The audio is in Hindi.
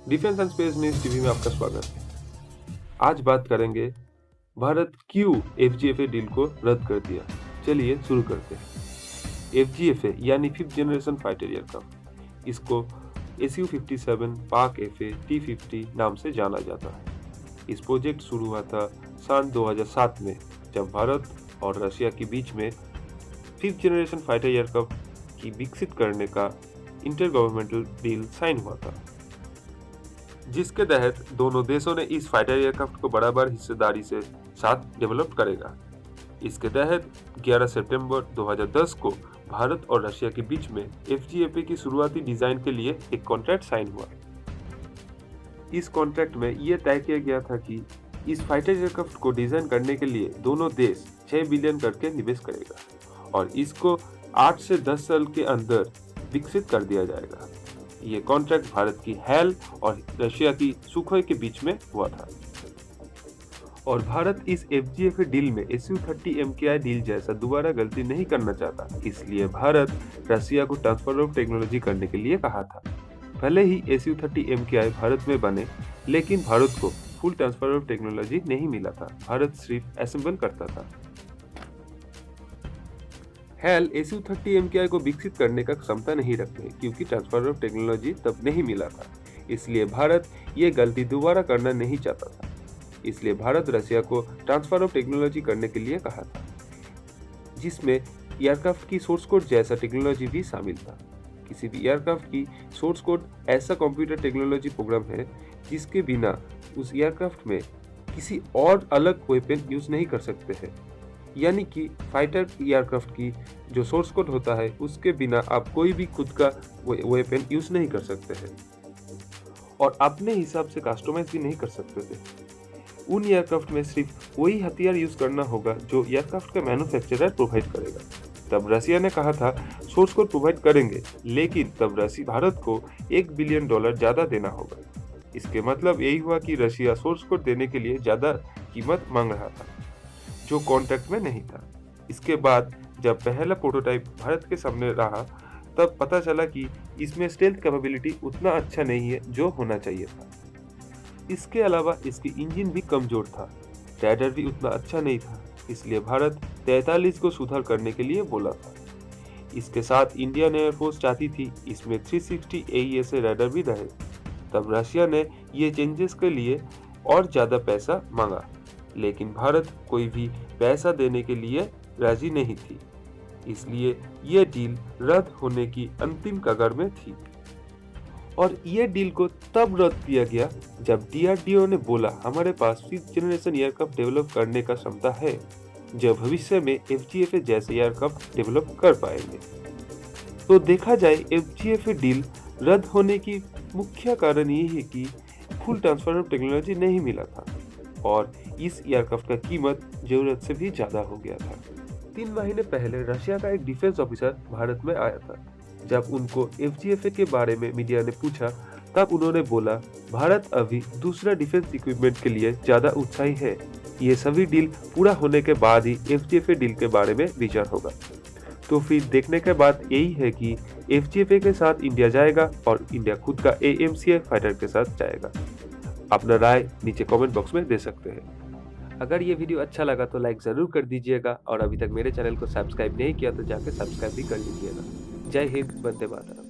Defence and space news TV में आपका स्वागत है। आज बात करेंगे भारत क्यों एफजीएफए डील को रद्द कर दिया। चलिए शुरू करते हैं। एफजीएफए यानी फिफ्थ जनरेशन फाइटर एयरक्राफ्ट, इसको SU-57 पाक FA T-50 नाम से जाना जाता है। इस प्रोजेक्ट शुरू हुआ था सन 2007 में, जब भारत और रशिया के बीच में फिफ्थ जनरेशन फाइटर एयरक्राफ्ट की विकसित करने का इंटर गवर्नमेंटल डील साइन हुआ था, जिसके तहत दोनों देशों ने इस फाइटर एयरक्राफ्ट को बराबर हिस्सेदारी से साथ डेवलप करेगा। इसके तहत 11 सितंबर 2010 को भारत और रशिया के बीच में एफजीएफए की शुरुआती डिजाइन के लिए एक कॉन्ट्रैक्ट साइन हुआ। इस कॉन्ट्रैक्ट में यह तय किया गया था कि इस फाइटर एयरक्राफ्ट को डिजाइन करने के लिए दोनों देश 6 बिलियन करके निवेश करेगा और इसको 8 से 10 साल के अंदर विकसित कर दिया जाएगा। ये कॉन्ट्रैक्ट भारत की हेल और रशिया की सुखोई के बीच में हुआ था और भारत इस एफजीएफए डील में SU-30 MKI डील जैसा दोबारा गलती नहीं करना चाहता। इसलिए भारत रशिया को ट्रांसफर ऑफ टेक्नोलॉजी करने के लिए कहा था। भले ही SU-30 MKI भारत में बने, लेकिन भारत को फुल ट्रांसफर ऑफ टेक्नोलॉजी नहीं मिला था। भारत सिर्फ असेंबल करता था। हेल SU-30 MKI को विकसित करने का क्षमता नहीं रखते क्योंकि ट्रांसफर ऑफ टेक्नोलॉजी तब नहीं मिला था। इसलिए भारत ये गलती दोबारा करना नहीं चाहता था। इसलिए भारत रशिया को ट्रांसफर ऑफ टेक्नोलॉजी करने के लिए कहा था, जिसमें एयरक्राफ्ट की सोर्स कोड जैसा टेक्नोलॉजी भी शामिल था। किसी भी एयरक्राफ्ट की सोर्स कोड ऐसा कंप्यूटर टेक्नोलॉजी प्रोग्राम है जिसके बिना उस एयरक्राफ्ट में किसी और अलग वेपन यूज नहीं कर सकते हैं। यानी कि फाइटर एयरक्राफ्ट की जो सोर्स कोड होता है उसके बिना आप कोई भी खुद का वेपन यूज नहीं कर सकते हैं और अपने हिसाब से कस्टमाइज भी नहीं कर सकते थे। उन एयरक्राफ्ट में सिर्फ वही हथियार यूज करना होगा जो एयरक्राफ्ट का मैन्युफैक्चरर प्रोवाइड करेगा। तब रशिया ने कहा था सोर्स कोड प्रोवाइड करेंगे, लेकिन तब भारत को $1 बिलियन ज्यादा देना होगा। इसके मतलब यही हुआ कि रशिया सोर्स कोड देने के लिए ज्यादा कीमत मांग रहा था, जो कॉन्ट्रैक्ट में नहीं था। इसके बाद जब पहला प्रोटोटाइप भारत के सामने रहा, तब पता चला कि इसमें स्टेल्थ कैपेबिलिटी उतना अच्छा नहीं है जो होना चाहिए था। इसके अलावा इसकी इंजन भी कमजोर था, रैडर भी उतना अच्छा नहीं था। इसलिए भारत 43 को सुधार करने के लिए बोला था। इसके साथ इंडियन एयरफोर्स चाहती थी इसमें 360 AESA रैडर भी रहे। तब रशिया ने ये चेंजेस के लिए और ज्यादा पैसा मांगा, लेकिन भारत कोई भी पैसा देने के लिए राजी नहीं थी। इसलिए ये डील रद्द होने की अंतिम कगार में थी और ये डील को तब रद्द किया गया जब DRDO ने बोला हमारे पास फिफ्थ जनरेशन एयरक्राफ्ट डेवलप करने का क्षमता है, जो भविष्य में एफजीएफए जैसे एयरक्राफ्ट डेवलप कर पाएंगे। तो देखा जाए एफजीएफए डील रद्द होने की मुख्य कारण ये है कि फुल ट्रांसफर ऑफ टेक्नोलॉजी नहीं मिला था और इस एयरक्राफ्ट का कीमत जरूरत से भी ज्यादा हो गया था। 3 महीने पहले रशिया का एक डिफेंस ऑफिसर भारत में आया था। जब उनको एफजीएफए के बारे में मीडिया ने पूछा, तब उन्होंने बोला भारत अभी दूसरा डिफेंस इक्विपमेंट के लिए ज्यादा उत्साही है। ये सभी डील पूरा होने के बाद ही एफजीएफए डील के बारे में विचार होगा। तो फिर देखने के बाद यही है कि एफजीएफए के साथ इंडिया जाएगा और इंडिया खुद का AMCA फाइटर के साथ जाएगा। अपना राय नीचे कमेंट बॉक्स में दे सकते हैं। अगर ये वीडियो अच्छा लगा तो लाइक जरूर कर दीजिएगा और अभी तक मेरे चैनल को सब्सक्राइब नहीं किया तो जाकर सब्सक्राइब भी कर लीजिएगा। जय हिंद, वंदे मातरम।